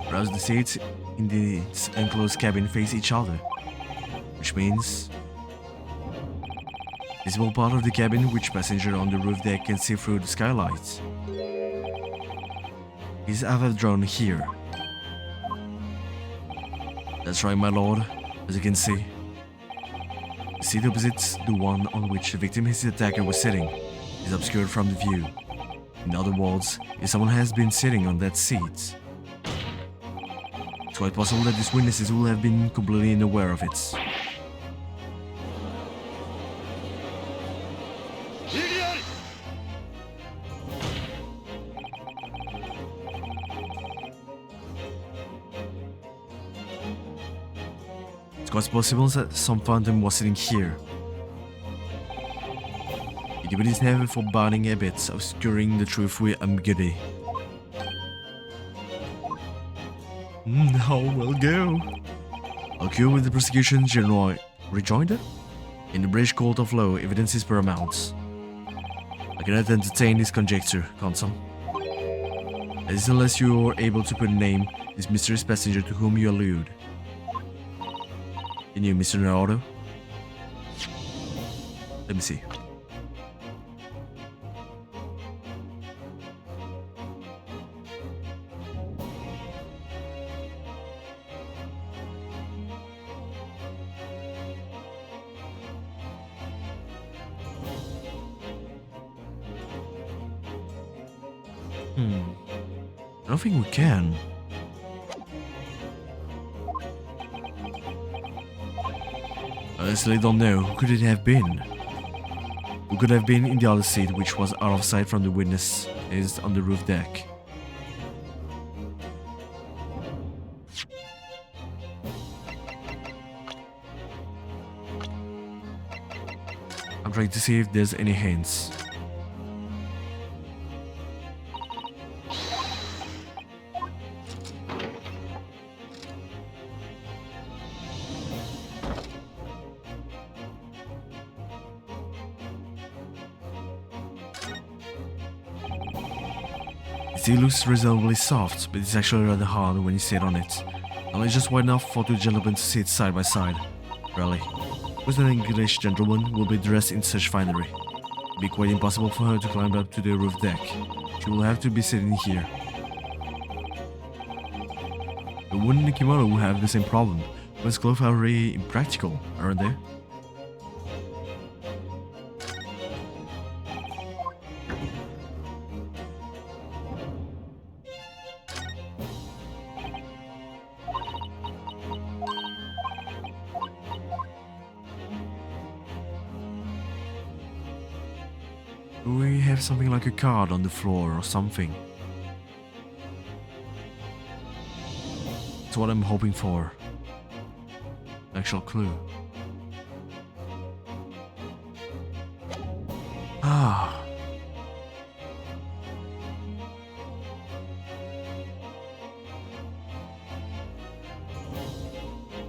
whereas the seats in the enclosed cabin face each other, which means visible part of the cabin which passenger on the roof deck can see through the skylight is either drawn here. That's right, my lord. As you can see, the seat opposite the one on which the victim, his attacker, was sitting is obscured from the view. In other words, if someone has been sitting on that seat, it's quite possible that these witnesses will have been completely unaware of it. It's quite possible that some phantom was sitting here. Given his heavy foreboding habits, obscuring the truth with ambiguity. Now we'll go. I'll queue with the prosecution general rejoinder. In the British court of law, evidence is paramount. I cannot entertain this conjecture, counsel. That is unless you are able to put a name this mysterious passenger to whom you allude. Can you, Mr. Naruto? Let me see. I don't think we can. Honestly, don't know. Who could it have been? Who could have been in the other seat, which was out of sight from the witness, is on the roof deck? I'm trying to see if there's any hints. It looks reasonably soft, but it's actually rather hard when you sit on it. Only just wide enough for two gentlemen to sit side by side. Really. Who's an English gentleman will be dressed in such finery? It'd be quite impossible for her to climb up to the roof deck. She will have to be sitting here. The woman in the kimono will have the same problem. Women's clothes are really impractical, aren't they? We have something like a card on the floor or something. That's what I'm hoping for. An actual clue. Ah.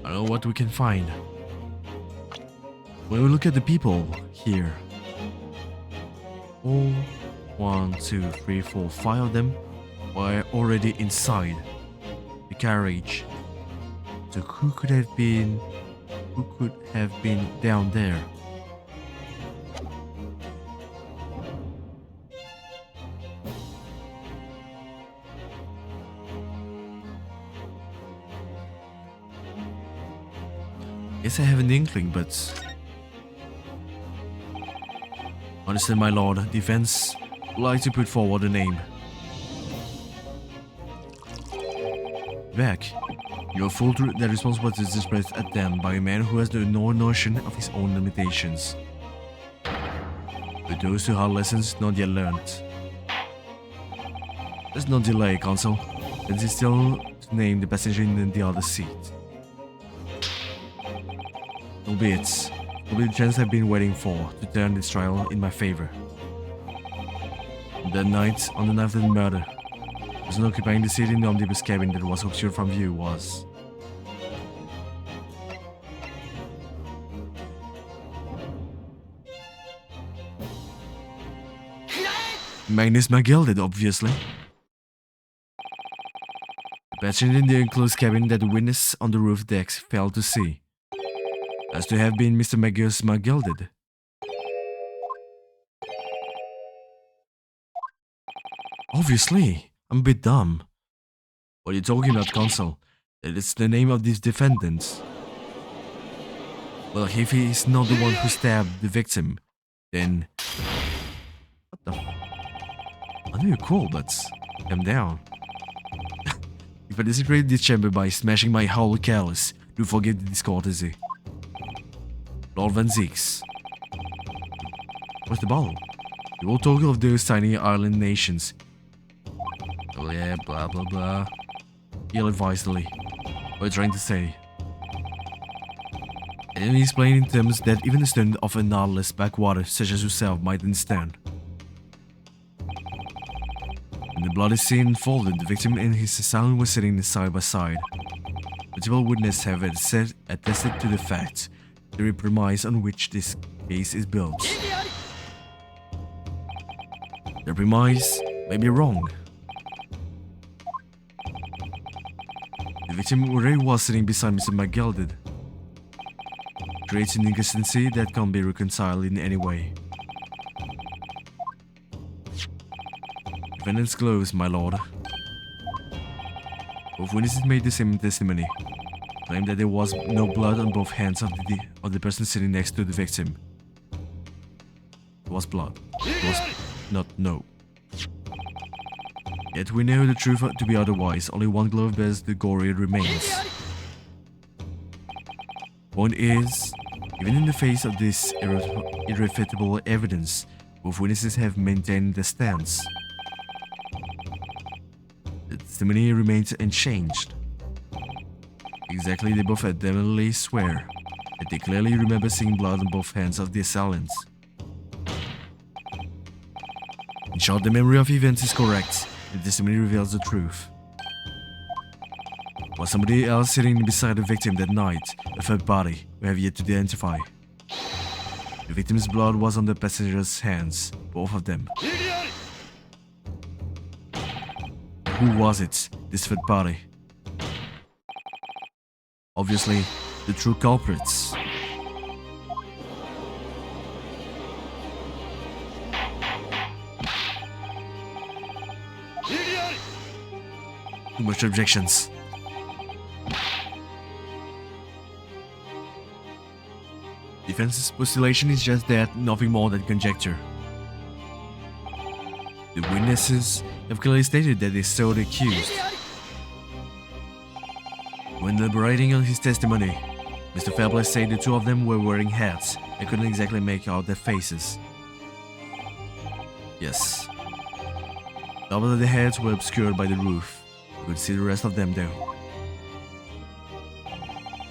I don't know what we can find. When we look at the people here, all 1, 2, 3, 4, 5 of them were already inside. the carriage. So who could have been down there? Guess I have an inkling, but honestly, my lord, defense would like to put forward a name. Beck, you are full that responsibility is displayed at them by a man who has no notion of his own limitations. But those who have lessons not yet learned. There's no delay, Consul. It is still to name the passenger in the other seat. Albeit, the chance I've been waiting for to turn this trial in my favor. That night, on the night of the murder, the person occupying the seat in the omnibus cabin that was obscured from view was... Magnus McGilded, obviously. The passenger in the enclosed cabin that the witness on the roof deck failed to see. As to have been Mr. Magnus McGilded. Obviously, I'm a bit dumb. What are you talking about, Consul? That is the name of these defendants. Well, if he is not the one who stabbed the victim, then... What the... I know you're cool, but... calm down. If I desecrate this chamber by smashing my whole callus, do forgive the discourtesy. Lord Van Zeeks. What's the bottle? You will talk of those tiny island nations. Oh yeah, blah blah blah. Ill-advisedly. What are you trying to say? And then he explained in terms that even a student of a nautilus backwater such as yourself might understand. When the blood is seen unfolded, the victim and his assailant were sitting side by side. Multiple witnesses have attested to the fact. The premise on which this case is built. The premise may be wrong. The victim already was sitting beside Mr. McGilded. Creates an inconsistency that can't be reconciled in any way. Defendant's close, my lord. Both witnesses made the same testimony. Claimed that there was no blood on both hands of the person sitting next to the victim. It was blood. It was not no. Yet we know the truth to be otherwise. Only one glove bears the gory remains. Point is, even in the face of this irrefutable evidence, both witnesses have maintained their stance. The testimony remains unchanged. Exactly, they both adamantly swear that they clearly remember seeing blood on both hands of the assailants. In short, the memory of events is correct, and the testimony reveals the truth. Was somebody else sitting beside the victim that night, a third party we have yet to identify. The victim's blood was on the passenger's hands, both of them. Who was it, this third party? Obviously, the true culprits. Too much objections. Defense's postulation is just that, nothing more than conjecture. The witnesses have clearly stated that they saw the accused. When elaborating on his testimony, Mr. Fairplay said the two of them were wearing hats and couldn't exactly make out their faces. Yes. Some of the heads were obscured by the roof. You could see the rest of them though.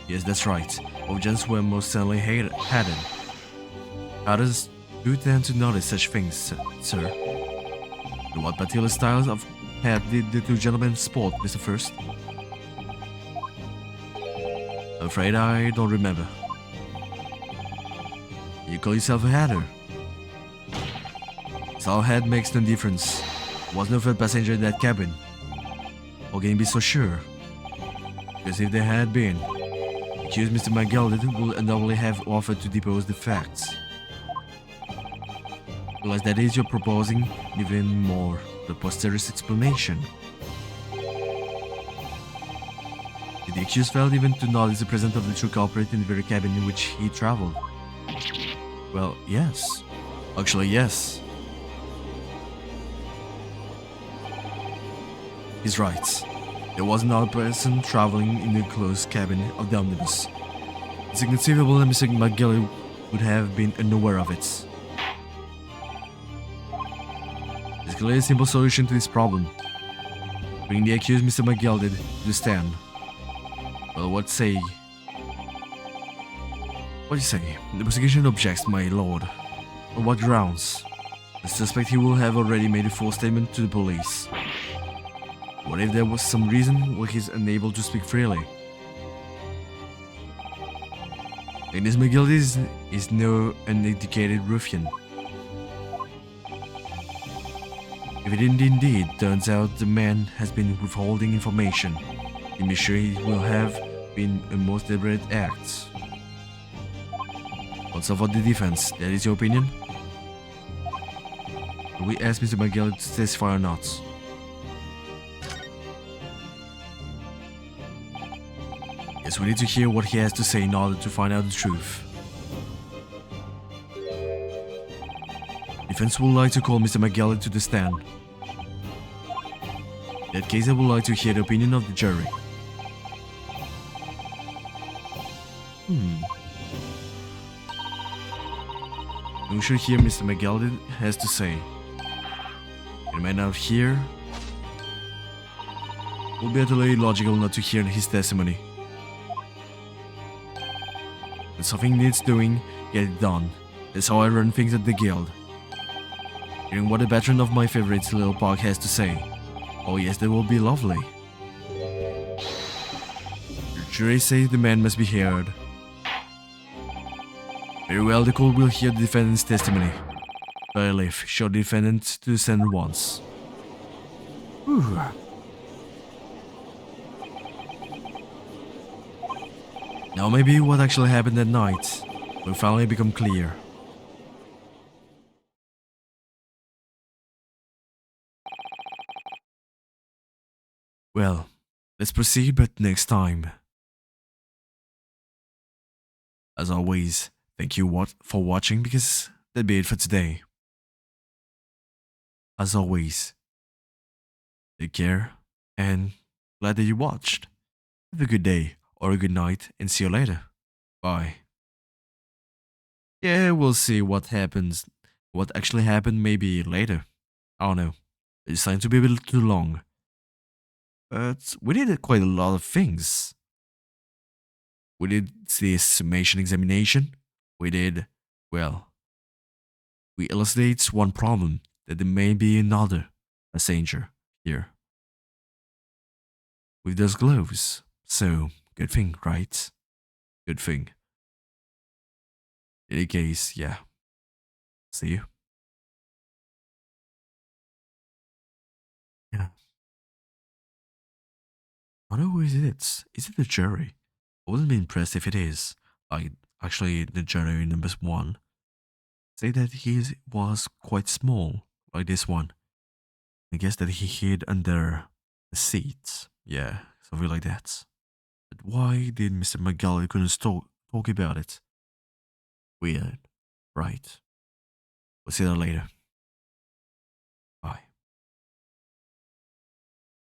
Yes, that's right. Both gents were most certainly hatted. Others do tend to notice such things, sir. And what particular styles of hat did the two gentlemen sport, Mr. First? I'm afraid I don't remember. You call yourself a hatter? Our hat makes no difference. There was no third passenger in that cabin. How can you be so sure? Because if there had been, the accused Mr. McGelded would undoubtedly have offered to depose the facts. Realize that is you're proposing even more preposterous explanation. Did the accused fail even to notice the presence of the true culprit in the very cabin in which he traveled? Well, yes. Actually, yes. He's right. There was another person traveling in the closed cabin of the omnibus. It's inconceivable that Mr. McGilly would have been unaware of it. There's clearly a simple solution to this problem. Bring the accused Mr. McGelded to the stand. Well, what do you say? The prosecution objects, my lord. On what grounds? The suspect he will have already made a full statement to the police. What if there was some reason why he's unable to speak freely? Dennis McGill is no uneducated ruffian. If it indeed turns out the man has been withholding information, you may be sure it will have been a most deliberate act. Also for the defense, that is your opinion? Will we ask Mr. McGill to testify or not? Yes, we need to hear what he has to say in order to find out the truth. Defense would like to call Mr. McGill to the stand. In that case, I would like to hear the opinion of the jury. We should hear Mr. McGill has to say. It may not hear. It will be utterly illogical not to hear his testimony. When something needs doing, get it done. That's how I run things at the guild. Hearing what the veteran of my favorite little park has to say. Oh yes, that will be lovely. The jury says the man must be heard. Very well, the court will hear the defendant's testimony. Bailiff, show the defendant to the stand once. Whew. Now maybe what actually happened that night will finally become clear. Well, let's proceed, but next time. As always, thank you for watching, because that'd be it for today. As always, take care and glad that you watched. Have a good day or a good night and see you later. Bye. Yeah, we'll see what happens. What actually happened maybe later. I don't know. It's starting to be a little too long. But we did quite a lot of things. We did this summation examination. We did, well, we elucidate one problem, that there may be another passenger here with those gloves. So, good thing, right? Good thing. In any case, yeah. See you. Yeah. I don't know who is it. Is it the jury? I wouldn't be impressed if it is. Like, actually, the jury number 1 say that he was quite small, like this one. I guess that he hid under the seat. Yeah, something like that. But why did Mr. McGilly couldn't talk about it? Weird, right? We'll see that later.